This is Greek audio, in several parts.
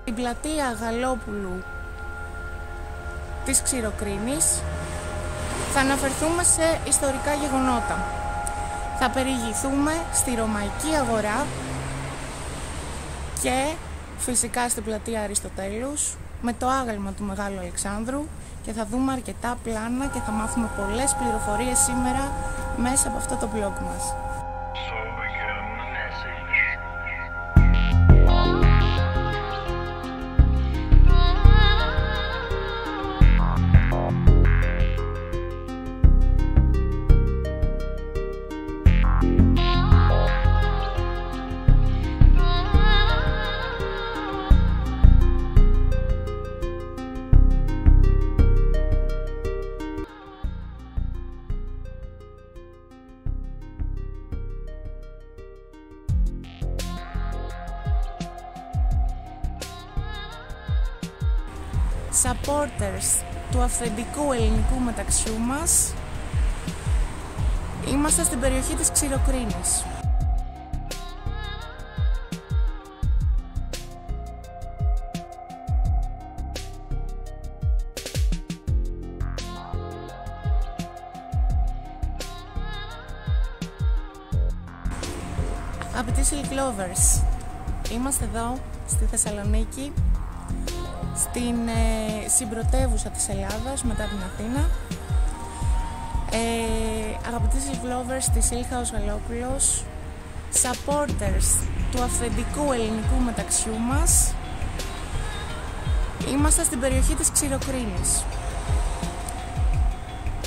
Στην πλατεία Γαλόπουλου της Ξηροκρίνης θα αναφερθούμε σε ιστορικά γεγονότα. Θα περιηγηθούμε στη Ρωμαϊκή Αγορά και φυσικά στην πλατεία Αριστοτέλους με το άγαλμα του Μεγάλου Αλεξάνδρου και θα δούμε αρκετά πλάνα και θα μάθουμε πολλές πληροφορίες σήμερα μέσα από αυτό το blog μας. Supporters του αυθεντικού ελληνικού μεταξιού μας, είμαστε στην περιοχή της Ξηροκρίνης. Αγαπητοί Silk Lovers, είμαστε εδώ στη Θεσσαλονίκη, στην συμπρωτεύουσα της Ελλάδας μετά την Αθήνα. Αγαπητοί Silk Lovers της Silk House Γαλόπουλος, supporters του αυθεντικού ελληνικού μεταξιού μας, είμαστε στην περιοχή της Ξηροκρίνης.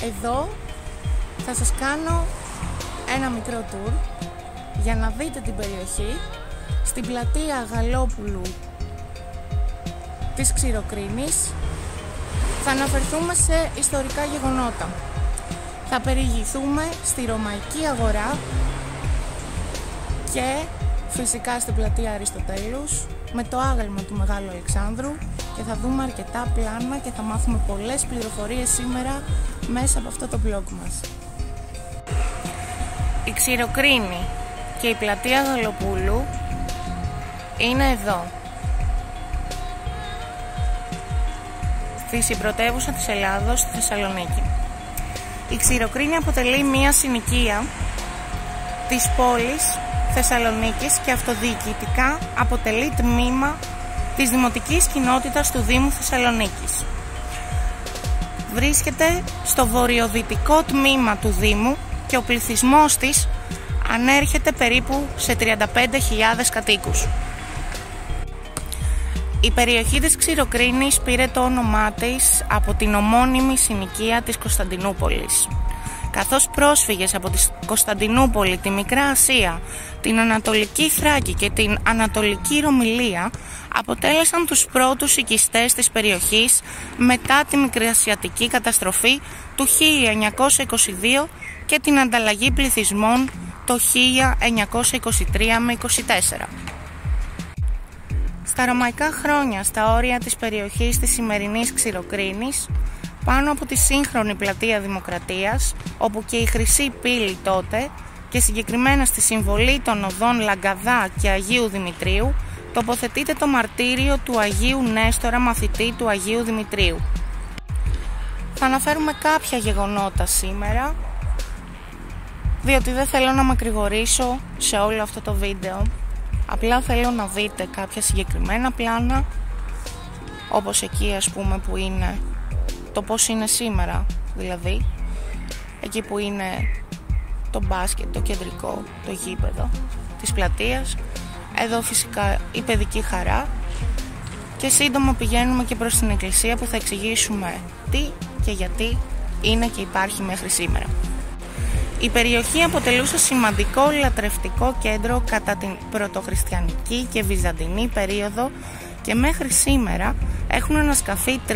Εδώ θα σας κάνω ένα μικρό tour για να δείτε την περιοχή. Στην πλατεία Γαλόπουλου της Ξηροκρίνης θα αναφερθούμε σε ιστορικά γεγονότα. Θα περιηγηθούμε στη Ρωμαϊκή Αγορά και φυσικά στην πλατεία Αριστοτέλους με το άγαλμα του Μεγάλου Αλεξάνδρου και θα δούμε αρκετά πλάνα και θα μάθουμε πολλές πληροφορίες σήμερα μέσα από αυτό το blog μας. Η Ξηροκρίνη και η πλατεία Γαλοπούλου είναι εδώ, στη συμπρωτεύουσα της Ελλάδος, στη Θεσσαλονίκη. Η Ξηροκρίνη αποτελεί μία συνοικία της πόλης Θεσσαλονίκης και αυτοδιοικητικά αποτελεί τμήμα της δημοτικής κοινότητας του Δήμου Θεσσαλονίκης. Βρίσκεται στο βορειοδυτικό τμήμα του Δήμου και ο πληθυσμός της ανέρχεται περίπου σε 35.000 κατοίκους. Η περιοχή της Ξηροκρίνης πήρε το όνομά της από την ομώνυμη συνοικία της Κωνσταντινούπολης. Καθώς πρόσφυγες από τη Κωνσταντινούπολη, τη Μικρά Ασία, την Ανατολική Θράκη και την Ανατολική Ρωμυλία αποτέλεσαν τους πρώτους οικιστές της περιοχής μετά τη Μικρασιατική καταστροφή του 1922 και την ανταλλαγή πληθυσμών το 1923 με 24. Στα ρωμαϊκά χρόνια, στα όρια της περιοχής της σημερινής Ξηροκρίνης, πάνω από τη σύγχρονη πλατεία Δημοκρατίας, όπου και η Χρυσή Πύλη τότε, και συγκεκριμένα στη συμβολή των οδών Λαγκαδά και Αγίου Δημητρίου, τοποθετείται το μαρτύριο του Αγίου Νέστορα, μαθητή του Αγίου Δημητρίου. Θα αναφέρουμε κάποια γεγονότα σήμερα, διότι δεν θέλω να μακρηγορήσω σε όλο αυτό το βίντεο. Απλά θέλω να δείτε κάποια συγκεκριμένα πλάνα, όπως εκεί ας πούμε που είναι το πώς είναι σήμερα, δηλαδή εκεί που είναι το μπάσκετ, το κεντρικό, το γήπεδο της πλατείας. Εδώ φυσικά η παιδική χαρά και σύντομα πηγαίνουμε και προς την εκκλησία που θα εξηγήσουμε τι και γιατί είναι και υπάρχει μέχρι σήμερα. Η περιοχή αποτελούσε σημαντικό λατρευτικό κέντρο κατά την πρωτοχριστιανική και βυζαντινή περίοδο και μέχρι σήμερα έχουν ανασκαφεί 3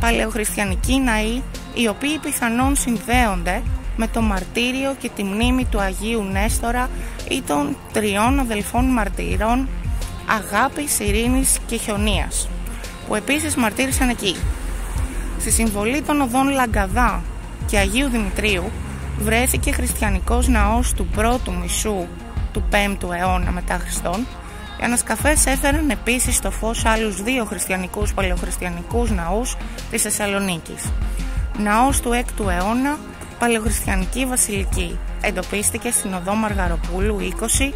παλαιοχριστιανικοί ναοί, οι οποίοι πιθανόν συνδέονται με το μαρτύριο και τη μνήμη του Αγίου Νέστορα ή των 3 αδελφών μαρτυρών Αγάπης, Ειρήνης και Χιονίας, που επίσης μαρτύρησαν εκεί. Στη συμβολή των οδών Λαγκαδά και Αγίου Δημητρίου βρέθηκε χριστιανικός ναός του πρώτου μισού του 5ου αιώνα μετά Χριστόν, Οι ανασκαφές έφεραν επίσης στο φως άλλους 2 χριστιανικούς παλαιοχριστιανικούς ναούς της Θεσσαλονίκης. Ναός του 6ου αιώνα, παλαιοχριστιανική βασιλική, εντοπίστηκε στην οδό Μαργαροπούλου 20,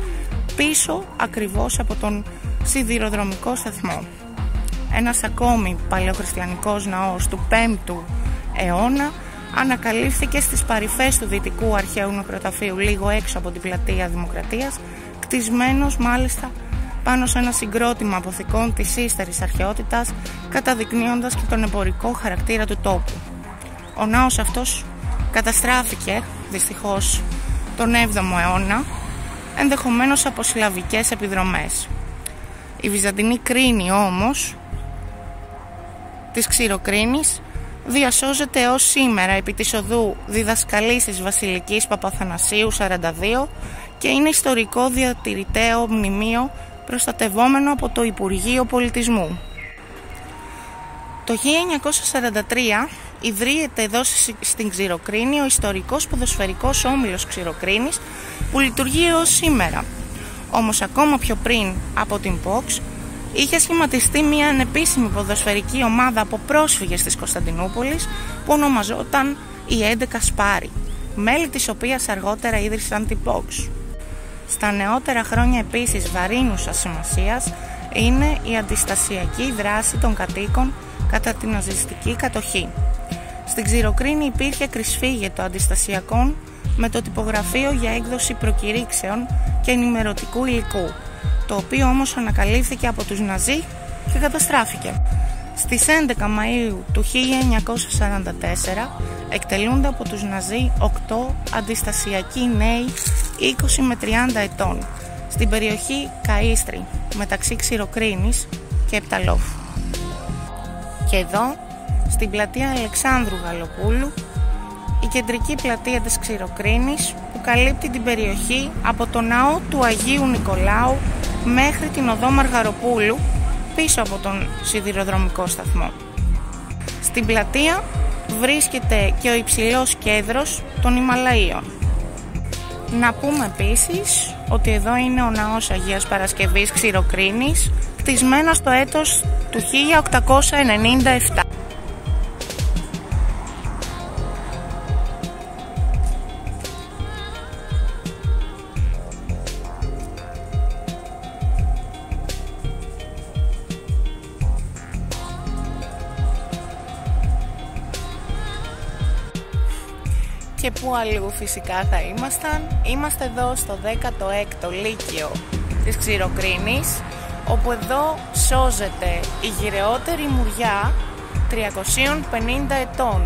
πίσω ακριβώς από τον σιδηροδρομικό σταθμό. Ένας ακόμη παλαιοχριστιανικός ναός του 5ου αιώνα ανακαλύφθηκε στις παρυφές του Δυτικού Αρχαίου Νεκροταφείου, λίγο έξω από την πλατεία Δημοκρατίας, κτισμένος μάλιστα πάνω σε ένα συγκρότημα αποθηκών της ύστερης αρχαιότητας, καταδεικνύοντας και τον εμπορικό χαρακτήρα του τόπου. Ο ναός αυτός καταστράφηκε δυστυχώς τον 7ο αιώνα, ενδεχομένως από σλαβικές επιδρομές. Η Βυζαντινή Κρίνη όμως της Ξηροκρίνης διασώζεται έως σήμερα επί της οδού Διδασκαλής της Βασιλικής Παπαθανασίου 42 και είναι ιστορικό διατηρηταίο μνημείο προστατευόμενο από το Υπουργείο Πολιτισμού. Το 1943 ιδρύεται εδώ στην Ξηροκρίνη ο ιστορικός ποδοσφαιρικός όμιλος Ξηροκρίνης που λειτουργεί έως σήμερα. Όμως ακόμα πιο πριν από την ΠΟΞ είχε σχηματιστεί μια ανεπίσημη ποδοσφαιρική ομάδα από πρόσφυγες της Κωνσταντινούπολης που ονομαζόταν η 11 Σπάρι, μέλη της οποίας αργότερα ίδρυσαν την ΠΟΞ. Στα νεότερα χρόνια επίσης βαρύνουσας σημασίας είναι η αντιστασιακή δράση των κατοίκων κατά την ναζιστική κατοχή. Στην Ξηροκρίνη υπήρχε κρυσφύγετο αντιστασιακών με το τυπογραφείο για έκδοση προκηρύξεων και ενημερωτικού υλικού, το οποίο όμως ανακαλύφθηκε από τους Ναζί και καταστράφηκε. Στις 11 Μαΐου του 1944 εκτελούνται από τους Ναζί 8 αντιστασιακοί νέοι 20 με 30 ετών στην περιοχή Καΐστρη μεταξύ Ξηροκρίνης και Επταλόφου. Και εδώ, στην πλατεία Αλεξάνδρου Γαλοπούλου, η κεντρική πλατεία της Ξηροκρίνης που καλύπτει την περιοχή από το ναό του Αγίου Νικολάου μέχρι την οδό Μαργαροπούλου πίσω από τον σιδηροδρομικό σταθμό. Στην πλατεία βρίσκεται και ο υψηλός κέντρος των Ιμαλαίων. Να πούμε επίσης ότι εδώ είναι ο ναός Αγίας Παρασκευής Ξηροκρίνης, κτισμένος το έτος του 1897. Και πού αλλού φυσικά θα ήμασταν? Είμαστε εδώ στο 16ο Λύκειο της Ξηροκρίνης, όπου εδώ σώζεται η γυρεότερη μουριά 350 ετών.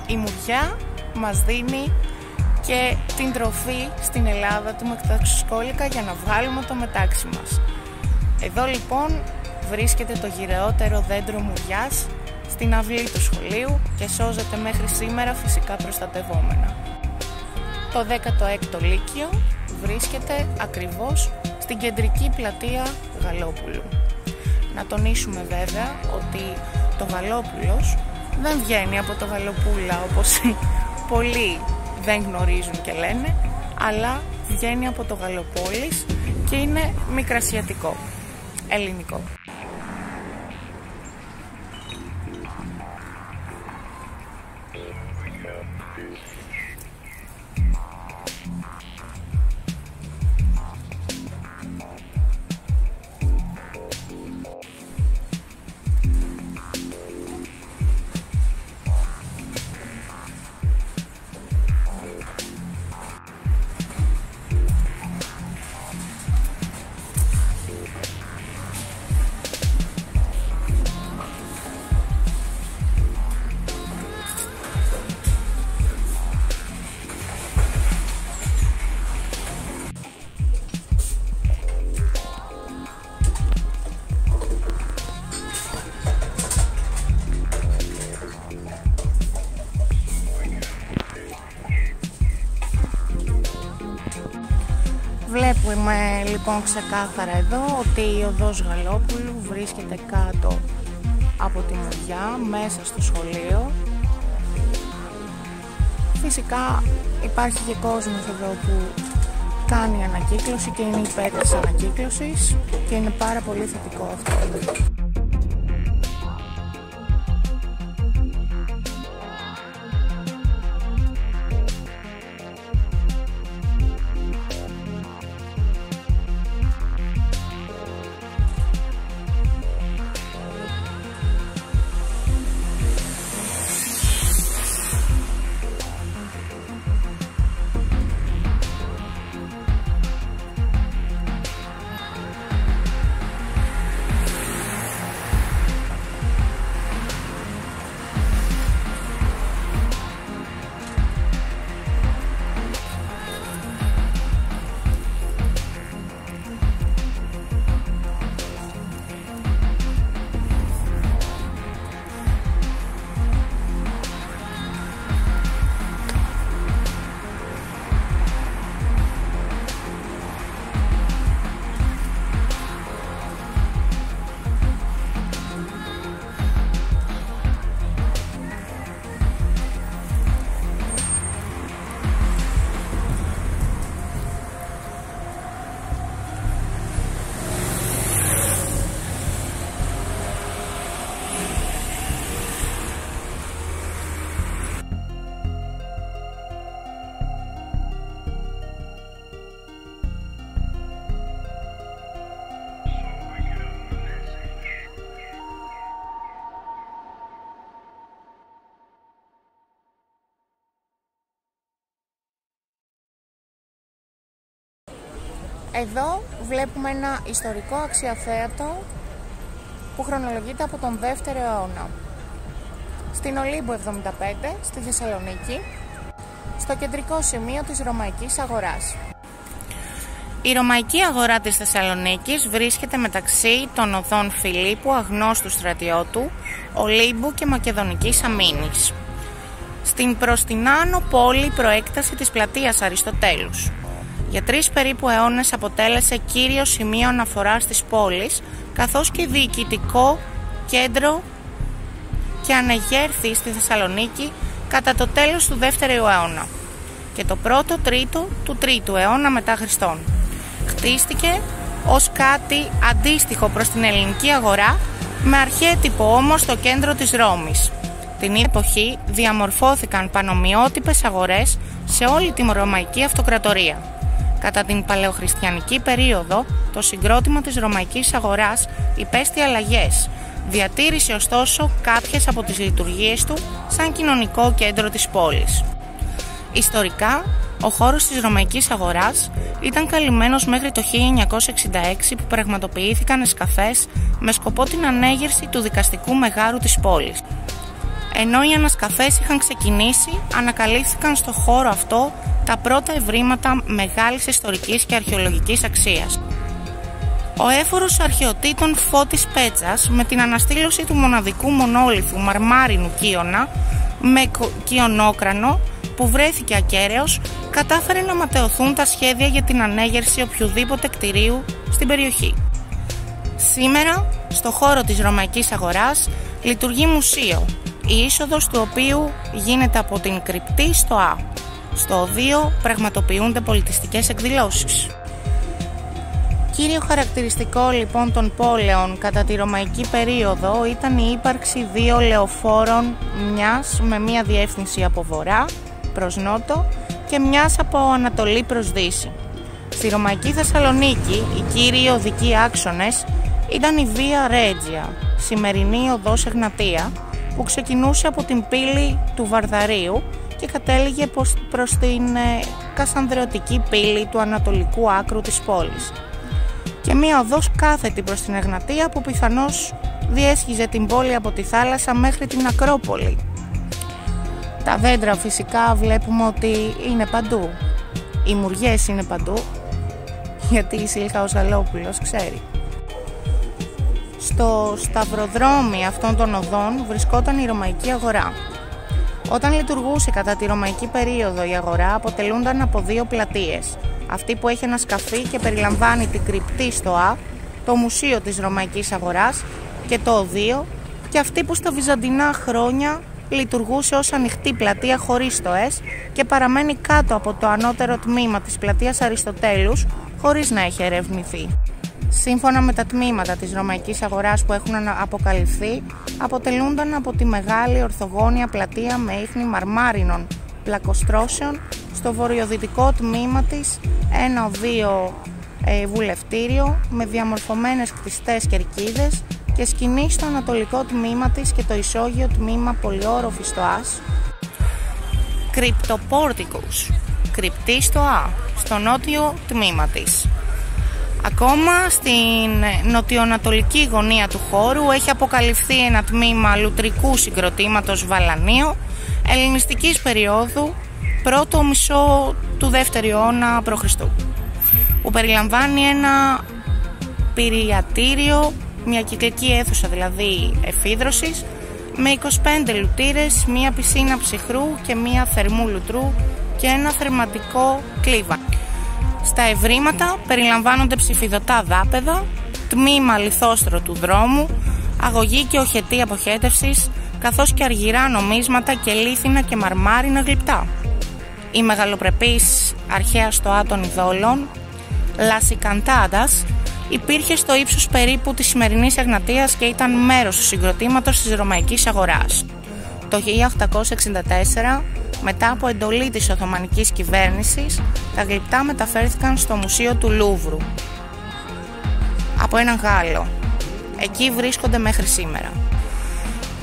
Η μουριά μας δίνει και την τροφή στην Ελλάδα του Μεκταξοσκόλικα για να βγάλουμε το μετάξι μας. Εδώ λοιπόν βρίσκεται το γυρεότερο δέντρο μουριάς στην αυλή του σχολείου και σώζεται μέχρι σήμερα φυσικά προστατευόμενα. Το 16ο Λύκειο βρίσκεται ακριβώς στην κεντρική πλατεία Γαλόπουλου. Να τονίσουμε βέβαια ότι το Γαλόπουλος δεν βγαίνει από το Γαλοπούλα όπως πολλοί δεν γνωρίζουν και λένε, αλλά βγαίνει από το Γαλοπόλης και είναι μικρασιατικό, ελληνικό. Βλέπουμε λοιπόν ξεκάθαρα εδώ ότι η οδός Γαλόπουλου βρίσκεται κάτω από τη μουριά, μέσα στο σχολείο. Φυσικά υπάρχει και κόσμος εδώ που κάνει ανακύκλωση και είναι υπέρ της ανακύκλωσης και είναι πάρα πολύ θετικό αυτό. Εδώ βλέπουμε ένα ιστορικό αξιοθέατο που χρονολογείται από τον 2ο αιώνα. Στην Ολύμπου 75, στη Θεσσαλονίκη, στο κεντρικό σημείο της Ρωμαϊκής Αγοράς. Η Ρωμαϊκή Αγορά της Θεσσαλονίκης βρίσκεται μεταξύ των οδών Φιλίππου, Αγνώστου Στρατιώτου, Ολύμπου και Μακεδονικής Αμήνης. Στην προς την άνω πόλη προέκταση της πλατείας Αριστοτέλους. Για 3 περίπου αιώνες αποτέλεσε κύριο σημείο αναφοράς της πόλης, καθώς και διοικητικό κέντρο και ανεγέρθη στη Θεσσαλονίκη κατά το τέλος του 2ου αιώνα και το 1ο τρίτο του 3ου αιώνα μετά Χριστόν. Χτίστηκε ως κάτι αντίστοιχο προς την ελληνική αγορά, με αρχέτυπο όμως το κέντρο της Ρώμης. Την ίδια εποχή διαμορφώθηκαν πανομοιότυπες αγορές σε όλη την Ρωμαϊκή Αυτοκρατορία. Κατά την παλαιοχριστιανική περίοδο, το συγκρότημα της Ρωμαϊκής Αγοράς υπέστη αλλαγές. Διατήρησε ωστόσο κάποιες από τις λειτουργίες του σαν κοινωνικό κέντρο της πόλης. Ιστορικά, ο χώρος της Ρωμαϊκής Αγοράς ήταν καλυμμένος μέχρι το 1966, που πραγματοποιήθηκαν εσκαφές με σκοπό την ανέγερση του δικαστικού μεγάρου της πόλης. Ενώ οι ανασκαφές είχαν ξεκινήσει, ανακαλύφθηκαν στο χώρο αυτό τα πρώτα ευρήματα μεγάλης ιστορικής και αρχαιολογικής αξίας. Ο έφορος αρχαιοτήτων Φώτης Πέτσας, με την αναστήλωση του μοναδικού μονόλιθου μαρμάρινου κύωνα με κυωνόκρανο που βρέθηκε ακέραιος, κατάφερε να ματαιωθούν τα σχέδια για την ανέγερση οποιοδήποτε κτηρίου στην περιοχή. Σήμερα, στο χώρο της Ρωμαϊκής Αγοράς, λειτουργεί μουσείο, η είσοδος του οποίου γίνεται από την κρυπτή στο Α. Στο οδείο πραγματοποιούνται πολιτιστικές εκδηλώσεις. Κύριο χαρακτηριστικό λοιπόν των πόλεων κατά τη Ρωμαϊκή περίοδο ήταν η ύπαρξη 2 λεωφόρων, μιας με μία διεύθυνση από βορρά προς νότο και μιας από ανατολή προς δύση. Στη Ρωμαϊκή Θεσσαλονίκη οι κύριοι οδικοί άξονες ήταν η Via Regia, σημερινή οδός Εγνατία, που ξεκινούσε από την πύλη του Βαρδαρίου και κατέληγε προς την Κασανδρεωτική πύλη του ανατολικού άκρου της πόλης, και μία οδός κάθετη προς την Εγνατία που πιθανώς διέσχιζε την πόλη από τη θάλασσα μέχρι την Ακρόπολη. Τα δέντρα φυσικά βλέπουμε ότι είναι παντού. Οι μουριές είναι παντού, γιατί η Σίλχα ο Ζαλόπουλος ξέρει. Στο σταυροδρόμι αυτών των οδών βρισκόταν η Ρωμαϊκή Αγορά. Όταν λειτουργούσε κατά τη Ρωμαϊκή περίοδο, η αγορά αποτελούνταν από 2 πλατείες. Αυτή που έχει ένα σκαφί και περιλαμβάνει την κρυπτή στο Α, το μουσείο της Ρωμαϊκής Αγοράς και το οδείο, και αυτή που στα βυζαντινά χρόνια λειτουργούσε ως ανοιχτή πλατεία χωρίς το S και παραμένει κάτω από το ανώτερο τμήμα της πλατείας Αριστοτέλους χωρίς να έχει ερευνηθεί. Σύμφωνα με τα τμήματα της Ρωμαϊκής Αγοράς που έχουν αποκαλυφθεί, αποτελούνταν από τη μεγάλη ορθογώνια πλατεία με ίχνη μαρμάρινων πλακοστρώσεων, στο βορειοδυτικό τμήμα της ένα οδείο βουλευτήριο με διαμορφωμένες κτιστές κερκίδες και σκηνή στο ανατολικό τμήμα της και το ισόγειο τμήμα πολυόροφη στο ΑΣ. Κρυπτοπόρτικους, κρυπτή στο Α, στο νότιο τμήμα της. Ακόμα στην νοτιοανατολική γωνία του χώρου έχει αποκαλυφθεί ένα τμήμα λουτρικού συγκροτήματος Βαλανίο ελληνιστικής περίοδου πρώτο μισό του δεύτερου αιώνα π.Χ. που περιλαμβάνει ένα πυριατήριο, μια κυκλική αίθουσα δηλαδή εφίδρωσης με 25 λουτήρες, μια πισίνα ψυχρού και μια θερμού λουτρού και ένα θερματικό κλίβα. Στα ευρήματα περιλαμβάνονται ψηφιδωτά δάπεδα, τμήμα λιθόστρωτου δρόμου, αγωγή και οχετή αποχέτευσης, καθώς και αργυρά νομίσματα και λίθινα και μαρμάρινα γλυπτά. Η μεγαλοπρεπής αρχαία στοά των ειδόλων, Λασικαντάντας, υπήρχε στο ύψος περίπου της σημερινής Εγνατίας και ήταν μέρος του συγκροτήματος της Ρωμαϊκής Αγοράς. Το 1864, μετά από εντολή της Οθωμανικής κυβέρνησης, τα γλυπτά μεταφέρθηκαν στο Μουσείο του Λούβρου από έναν Γάλλο. Εκεί βρίσκονται μέχρι σήμερα.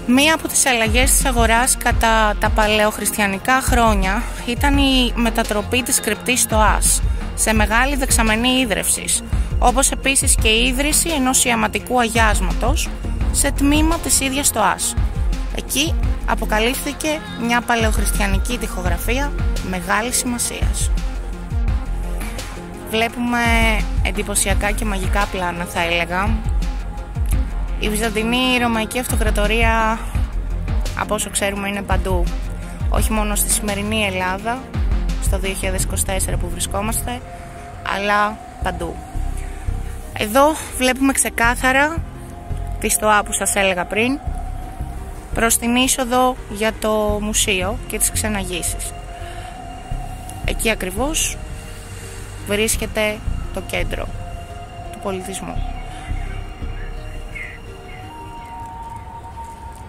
Μία από τις αλλαγές της αγοράς κατά τα παλαιοχριστιανικά χρόνια ήταν η μετατροπή της κρυπτής στο ΑΣ σε μεγάλη δεξαμενή ίδρευσης, όπως επίσης και η ίδρυση ενός ιαματικού αγιάσματος σε τμήμα της ίδιας το ΑΣ. Εκεί αποκαλύφθηκε μια παλαιοχριστιανική τοιχογραφία μεγάλης σημασίας. Βλέπουμε εντυπωσιακά και μαγικά πλάνα, θα έλεγα. Η Βυζαντινή Ρωμαϊκή Αυτοκρατορία, από όσο ξέρουμε, είναι παντού. Όχι μόνο στη σημερινή Ελλάδα, στο 2024 που βρισκόμαστε, αλλά παντού. Εδώ βλέπουμε ξεκάθαρα τη στοά που σας έλεγα πριν, προς την είσοδο για το μουσείο και τις ξεναγήσεις. Εκεί ακριβώς βρίσκεται το κέντρο του πολιτισμού.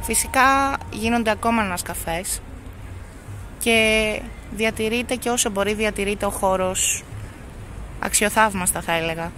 Φυσικά γίνονται ακόμα ανασκαφές και διατηρείται, και όσο μπορεί διατηρείται ο χώρος αξιοθαύμαστα, θα έλεγα.